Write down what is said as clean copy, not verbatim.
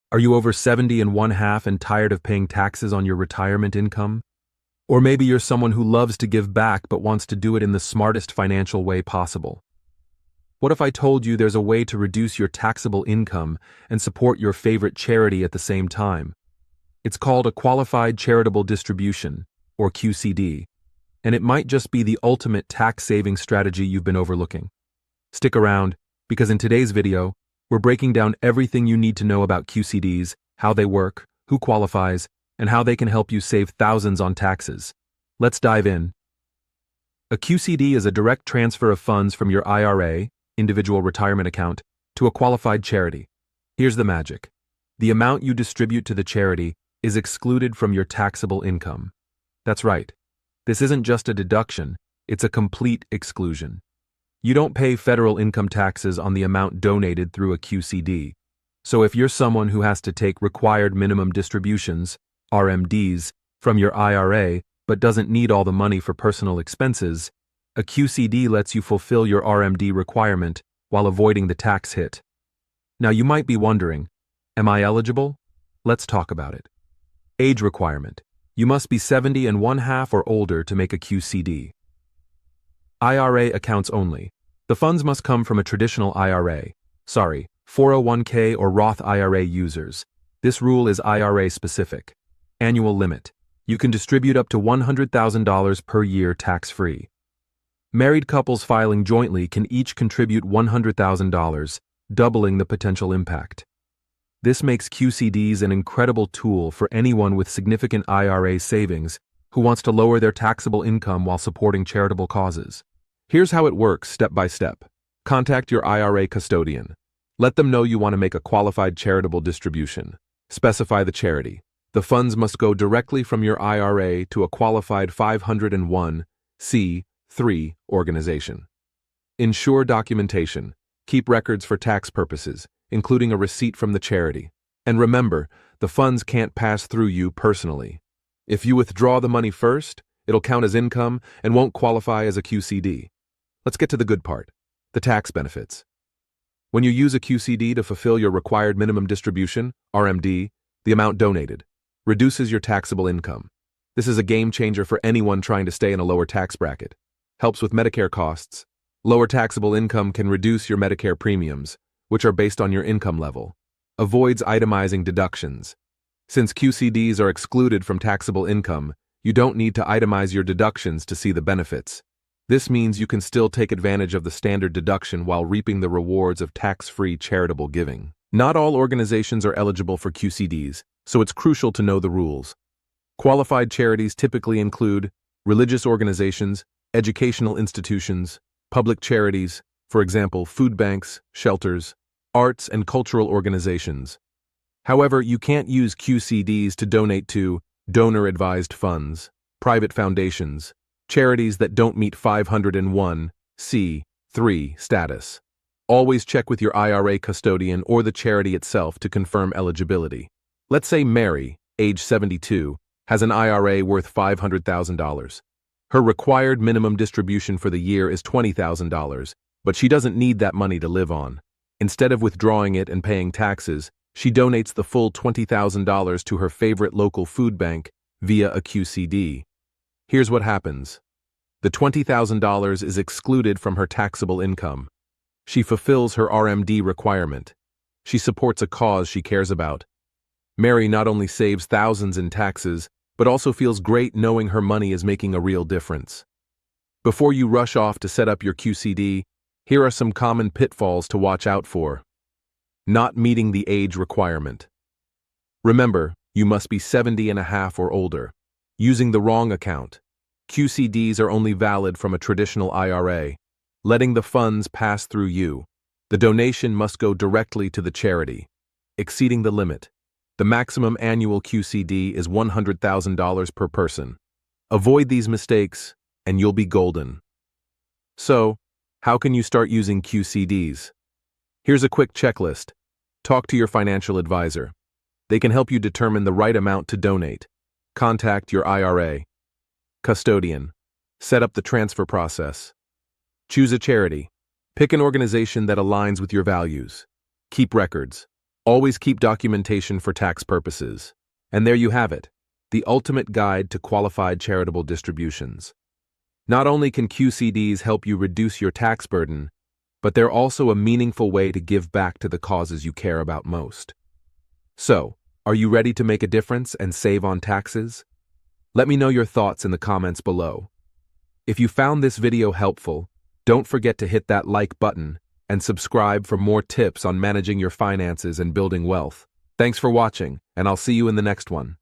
Are you over 70 and one half and tired of paying taxes on your retirement income? Or maybe you're someone who loves to give back but wants to do it in the smartest financial way possible. What if I told you there's a way to reduce your taxable income and support your favorite charity at the same time? It's called a qualified charitable distribution, or QCD, and it might just be the ultimate tax-saving strategy you've been overlooking. Stick around, because in today's video, we're breaking down everything you need to know about QCDs, how they work, who qualifies, and how they can help you save thousands on taxes. Let's dive in. A QCD is a direct transfer of funds from your IRA, individual retirement account, to a qualified charity. Here's the magic. The amount you distribute to the charity is excluded from your taxable income. That's right. This isn't just a deduction, it's a complete exclusion. You don't pay federal income taxes on the amount donated through a QCD. So if you're someone who has to take required minimum distributions, RMDs, from your IRA but doesn't need all the money for personal expenses, a QCD lets you fulfill your RMD requirement while avoiding the tax hit. Now you might be wondering, am I eligible? Let's talk about it. Age requirement. You must be 70 and one half or older to make a QCD. IRA accounts only. The funds must come from a traditional IRA. 401k or Roth IRA users. This rule is IRA specific. Annual limit. You can distribute up to $100,000 per year tax-free. Married couples filing jointly can each contribute $100,000, doubling the potential impact. This makes QCDs an incredible tool for anyone with significant IRA savings who wants to lower their taxable income while supporting charitable causes. Here's how it works step by step. Contact your IRA custodian. Let them know you want to make a qualified charitable distribution. Specify the charity. The funds must go directly from your IRA to a qualified 501(c)(3) organization. Ensure documentation. Keep records for tax purposes, including a receipt from the charity. And remember, the funds can't pass through you personally. If you withdraw the money first, it'll count as income and won't qualify as a QCD. Let's get to the good part, the tax benefits. When you use a QCD to fulfill your required minimum distribution, RMD, the amount donated reduces your taxable income. This is a game changer for anyone trying to stay in a lower tax bracket. Helps with Medicare costs. Lower taxable income can reduce your Medicare premiums, which are based on your income level. Avoids itemizing deductions. Since QCDs are excluded from taxable income, you don't need to itemize your deductions to see the benefits. This means you can still take advantage of the standard deduction while reaping the rewards of tax-free charitable giving. Not all organizations are eligible for QCDs, so it's crucial to know the rules. Qualified charities typically include religious organizations, educational institutions, public charities, for example, food banks, shelters, arts and cultural organizations. However, you can't use QCDs to donate to donor-advised funds, private foundations, charities that don't meet 501(c)(3) status. Always check with your IRA custodian or the charity itself to confirm eligibility. Let's say Mary, age 72, has an IRA worth $500,000. Her required minimum distribution for the year is $20,000, but she doesn't need that money to live on. Instead of withdrawing it and paying taxes, she donates the full $20,000 to her favorite local food bank via a QCD. Here's what happens. The $20,000 is excluded from her taxable income. She fulfills her RMD requirement. She supports a cause she cares about. Mary not only saves thousands in taxes, but also feels great knowing her money is making a real difference. Before you rush off to set up your QCD, here are some common pitfalls to watch out for. Not meeting the age requirement. Remember, you must be 70 and a half or older. Using the wrong account. QCDs are only valid from a traditional IRA. Letting the funds pass through you. The donation must go directly to the charity. Exceeding the limit. The maximum annual QCD is $100,000 per person. Avoid these mistakes, and you'll be golden. So, how can you start using QCDs? Here's a quick checklist. Talk to your financial advisor. They can help you determine the right amount to donate. Contact your IRA custodian. Set up the transfer process. Choose a charity. Pick an organization that aligns with your values. Keep records. Always keep documentation for tax purposes. And there you have it, the ultimate guide to qualified charitable distributions. Not only can QCDs help you reduce your tax burden, but they're also a meaningful way to give back to the causes you care about most. So, are you ready to make a difference and save on taxes? Let me know your thoughts in the comments below. If you found this video helpful, don't forget to hit that like button and subscribe for more tips on managing your finances and building wealth. Thanks for watching, and I'll see you in the next one.